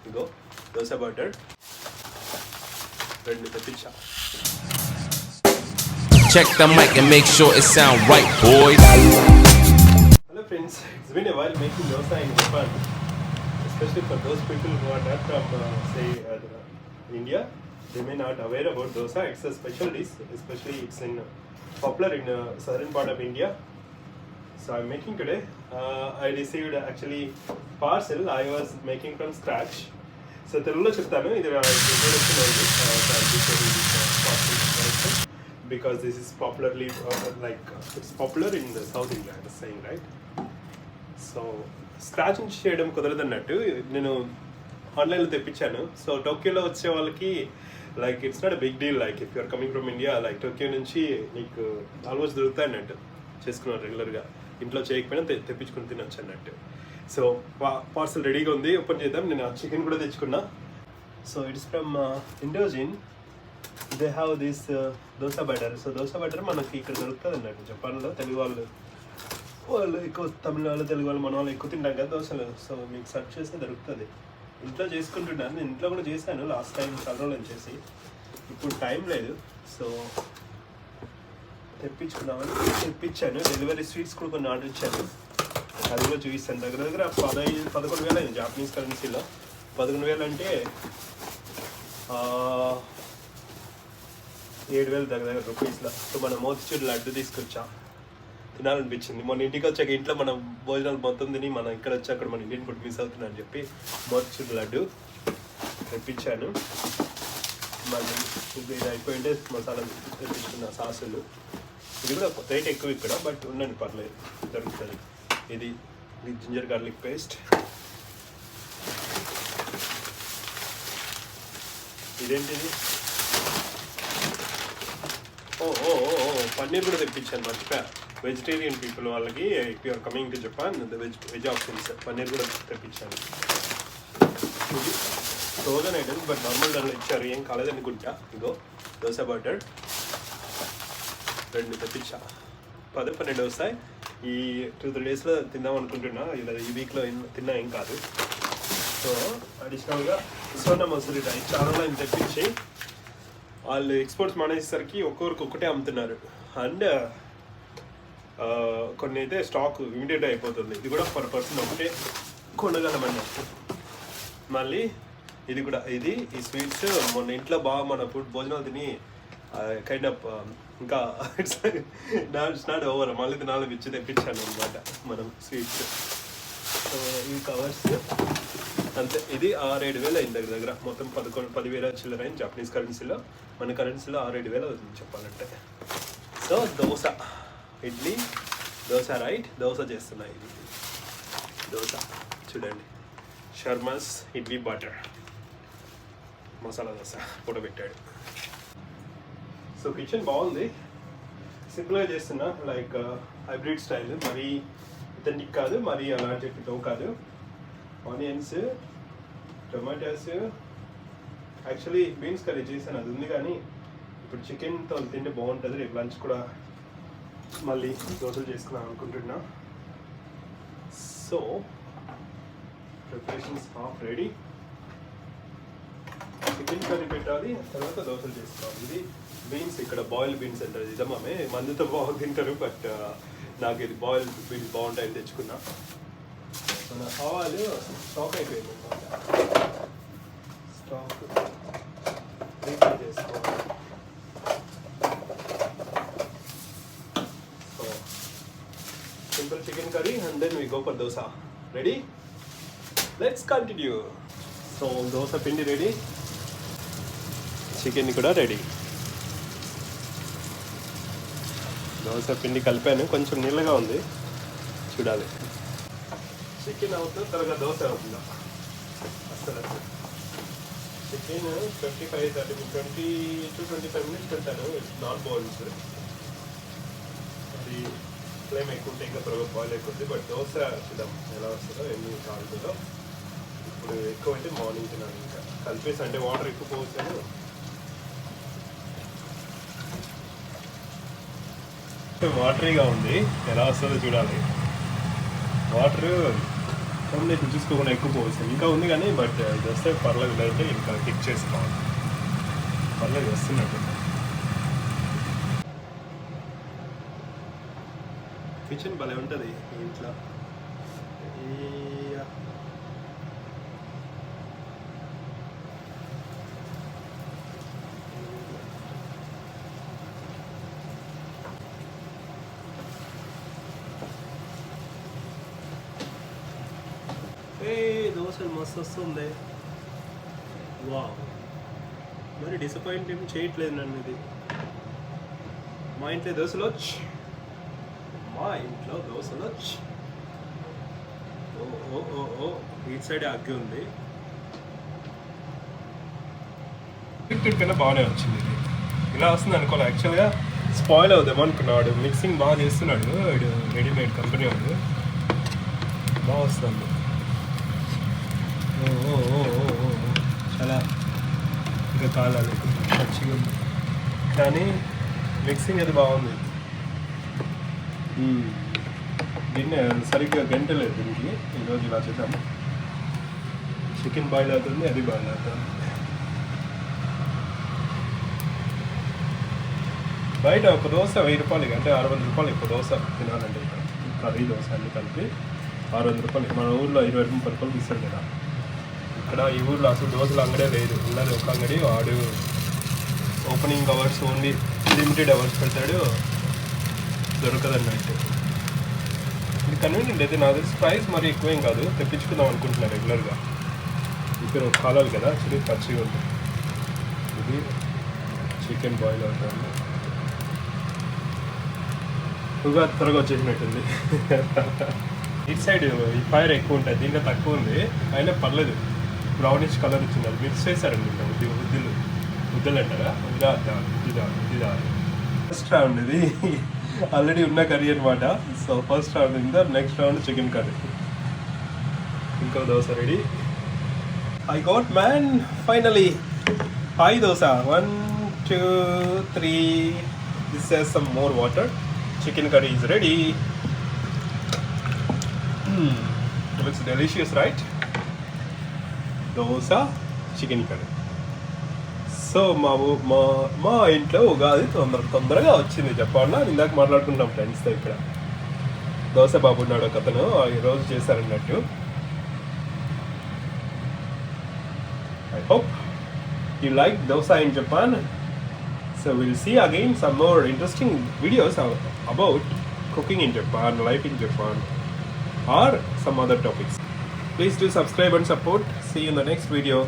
ఇగో dosa butter రెండు తెప్పించా. Check the mic and make sure it sound right, boys. Hello friends, it's been a while making dosa in Japan, especially for those people who are not from India. They may not aware about dosa. It's a special dish, especially it's in popular in southern part of India. So I'm making today. I received actually parcel. I was making from scratch. So తెలుగులో చెప్తాను ఇది because this is popularly it's popular in the South India, I was saying, right? So scratch నుంచి చేయడం కుదరదన్నట్టు నేను ఆన్లైన్లో తెప్పించాను. So టోక్యోలో వచ్చే వాళ్ళకి like it's not a big deal. Like if you're coming from India like Tokyo నుంచి నీకు ఆల్మోస్ట్ దొరుకుతాయి అన్నట్టు, చేసుకున్నాను రెగ్యులర్గా, ఇంట్లో చేయకపోయినా తెప్పించుకుని తినొచ్చు అన్నట్టు. సో పార్సల్ రెడీగా ఉంది, ఓపెన్ చేద్దాం. నేను ఆ చికెన్ కూడా తెచ్చుకున్నా. So it's from Indozin. They have this dosa butter. So dosa butter మనకి ఇక్కడ దొరుకుతుంది అన్నట్టు. జపాన్లో తెలుగు వాళ్ళు ఎక్కువ, తమిళ వాళ్ళు, తెలుగు వాళ్ళు, మన వాళ్ళు ఎక్కువ తింటాం కదా దోశలు. సో మీకు సెర్చ్ చేస్తే దొరుకుతుంది. ఇంట్లో చేసుకుంటున్నాను, నేను ఇంట్లో కూడా చేశాను లాస్ట్ టైం చాలా రోజులు చేసి. ఇప్పుడు టైం లేదు, సో తెప్పించాను. డెలివరీ స్వీట్స్ కూడా కొన్ని ఆర్డర్ ఇచ్చాను, అది కూడా చూపిస్తాను. దగ్గర 11,000 అయింది జాపనీస్ కరెన్సీలో. 11,000 అంటే 7,000 దగ్గర రూపీస్లో. సో మన మోతిచూర్ లడ్డు తీసుకొచ్చా, తినాలనిపించింది. మొన్న ఇంటికి వచ్చాక ఇంట్లో మనం భోజనాలు మొత్తం తిని మనం ఇక్కడ వచ్చాక మన ఇండియన్ ఫుడ్ మిస్ అవుతున్నా అని చెప్పి మోతిచూర్ లడ్డు తెప్పించాను. మళ్ళీ ఇది అయిపోయింటే మసాలా తెప్పించుకున్న సాసులు. ఇది కూడా రేట్ ఎక్కువ ఇక్కడ, బట్ ఉండండి పర్లేదు, దొరుకుతుంది. ఇది జింజర్ గార్లిక్ పేస్ట్. ఇదేంటిది? పన్నీర్ కూడా తెప్పించాను, మర్చిపోయా. వెజిటేరియన్ పీపుల్ వాళ్ళకి if you're coming to Japan veg options paneer కూడా తెప్పించాను. ఇది ఫ్రోజన్ ఐటమ్స్, బట్ నార్మల్ దాంట్లో ఇచ్చారు, ఏం కాలేదనుకుంటా. ఇగో దోశ బటర్ రెండు తెప్పించా. 10-12 వస్తాయి. ఈ 2-3 డేస్లో తిందాం అనుకుంటున్నా, ఇలా ఈ వీక్లో తిన్నా ఏం కాదు. సో అడిషనల్గా సోనా మసూరి రైస్ చాలా తెప్పించి వాళ్ళు ఎక్స్పోర్ట్స్ మానేసేసరికి ఒక్కొక్కరికి ఒక్కటే అమ్ముతున్నారు. అండ్ కొన్ని అయితే స్టాక్ ఇమీడియట్ అయిపోతుంది. ఇది కూడా పర్ పర్సన్ ఒకటే కొనగలమన్నట్టు. మళ్ళీ ఇది కూడా ఈ స్వీట్స్ మొన్న ఇంట్లో బాగా మన ఫుడ్ భోజనాలు తిని కైండ్ ఆఫ్ ఇంకా ఇట్స్ నాట్ ఓవర్, మళ్ళీ తినాలని ఇచ్చి తెప్పించాను అనమాట మనం స్వీట్స్. సో ఈ కవర్స్ అంతే. ఇది 6-7 అయింది దగ్గర. మొత్తం 10,000 చిల్లర అయింది జాపనీస్ కరెన్సీలో. మన కరెన్సీలో 6-7 అవుతుంది చెప్పాలంటే. So dosa, idli dosa, right? దోశ చేస్తున్నా. ఇది దోశ చూడండి, శర్మాస్ ఇడ్లీ బటర్ మసాలా దోశ ఫోటో పెట్టాడు. సో కిచెన్ బాగుంది, సింపుల్గా చేస్తున్నా. లైక్ హైబ్రిడ్ స్టైల్, మరీ ఇథెంటిక్ కాదు, మరీ అలాంటి లో కాదు. Onions, tomatoes, actually beans curry చేశాను, అది ఉంది. కానీ ఇప్పుడు చికెన్తో తింటే బాగుంటుంది. రేపు లంచ్ కూడా మళ్ళీ దోశలు చేసుకున్నాం అనుకుంటున్నా. So preparations half ready. Chicken curry పెట్టాలి, తర్వాత దోశలు చేసుకోవాలి. ఇది బీన్స్, ఇక్కడ బాయిల్డ్ బీన్స్ అంటారు. నిజమే, మందుతో బాగా తింటారు, బట్ నాకు ఇది బాయిల్డ్ బీన్స్ బాగుంటాయని తెచ్చుకున్నా. మన ఆవాలు స్టాక్ అయిపోయింది అనమాట. స్టాక్ రీఫిల్ చేసుకోవాలి. So simple chicken curry and then we go for dosa. Ready? Let's continue. So dosa పిండి రెడీ, చికెన్ కూడా రెడీ. దోశ పిండి కలిపాను, కొంచెం నీళ్ళగా ఉంది, చూడాలి. చికెన్ అవుతుందో త్వరగా దోశ అవుతుందా అసలు. చికెన్ 20-25 మినిట్స్ పెడతాను. It's not boils. అది ఫ్లేమ్ ఎక్కువ ఉంటే ఇంకా త్వరగా బాయిల్ అయిపోతుంది. బట్ దోశ చూద్దాం ఎలా వస్తుందో, ఎన్ని కాలుతుందో. ఇప్పుడు ఎక్కువ అంటే మార్నింగ్ తినాలి. ఇంకా కలిపేసి అంటే వాటర్ ఎక్కువ పోసాను. వాటరీగా ఉంది, ఎలా వస్తుందో చూడాలి. వాటర్ కాంబినేషన్ చూసుకోకుండా ఎక్కువ పోస్తాను. ఇంకా ఉంది కానీ బట్ ఇది వస్తే పర్లేదు, అయితే ఇంకా టిక్ చేసుకోవాలి. పర్లేదు వస్తున్నట్టు. కిచెన్ భలే ఉంటుంది ఇంట్లో. దోశలు మస్తు వస్తుంది. వా, మరి డిసప్పాయింట్ ఏం చేయట్లేదు నన్ను ఇది. మా ఇంట్లో దోశలు వచ్చి ఓ ఓ ఓ ఓ ఇటు సైడ్ అగ్గి ఉంది. కన్నా బాగానే వచ్చింది ఇది. ఇలా వస్తుంది అనుకోవాలి. యాక్చువల్గా స్పాయిల్ అవుదాం అనుకున్నాడు. మిక్సింగ్ బాగా చేస్తున్నాడు రెడీమేడ్ కంపెనీ వాడు. బాగా వస్తుంది. చాలా ఇంకా కాలాలి, మంచిగా ఉంది కానీ మిక్సింగ్ అది బాగుంది. దీన్నే సరిగ్గా గంటలేదు దీనికి. ఈరోజు ఇలా చేద్దాం. చికెన్ బాయిల్ అవుతుంది, అది బాయిల్ అవుతుంది. బయట ఒక దోశ 1000 రూపాయలకి, అంటే 600 రూపాయలు ఒక దోశ తినాలంటే. ఇక్కడ కర్రీ దోశ అన్ని కలిపి 600 రూపాయలు. మన ఊళ్ళో 20 రూపాయలు ఇస్తారు కదా. ఇక్కడ ఈ ఊళ్ళో అసలు దోశలు అంగడే లేదు. ఉన్నది ఒక అంగడి, వాడు opening hours only limited hours పెడతాడు, దొరకదన్నట్టు. ఇది కన్వీనియంట్ అయితే నాకు తెలిసి ప్రైస్ మరి ఎక్కువేం కాదు. తెప్పించుకుందాం అనుకుంటున్నాను రెగ్యులర్గా. ఇక్కడ కాలాలి కదా, చికెన్ పచ్చిగా ఉంటుంది. ఇది చికెన్ బాయిల్ అవుతుంది. ఉగాది త్వరగా వచ్చేసినట్టుంది. ఇటు సైడ్ ఈ ఫైర్ ఎక్కువ ఉంటుంది, దీంట్లో తక్కువ ఉంది. అయినా పర్లేదు, బ్రౌనిష్ కలర్ వచ్చింది. అది మిక్స్ చేశారండి ముద్దలు అంటారా. ఇదా ఫస్ట్ రౌండ్ ఇది. ఆల్రెడీ ఉన్న కర్రీ అనమాట. సో ఫస్ట్ రౌండ్ ఇంకా నెక్స్ట్ రౌండ్ చికెన్ కర్రీ. ఇంకో dosa ready. I got man finally. Hi dosa 1 2 3. This has some more water. Chicken curry is ready. Looks delicious, right? Dosa chicken curry. So మా ఇంట్లో ఉగాది తొందరగా వచ్చింది చెప్పాలా. ఇందాక మాట్లాడుకుంటున్నాం ఫ్రెండ్స్తో. ఇక్కడ దోశ బాబు ఉన్నాడు ఒక అతను, ఈరోజు చేశారన్నట్టు. I hope you like dosa in Japan. So will see again some more interesting videos about cooking in Japan, life in Japan, or some other topics. Please do subscribe and support. See you in the next video.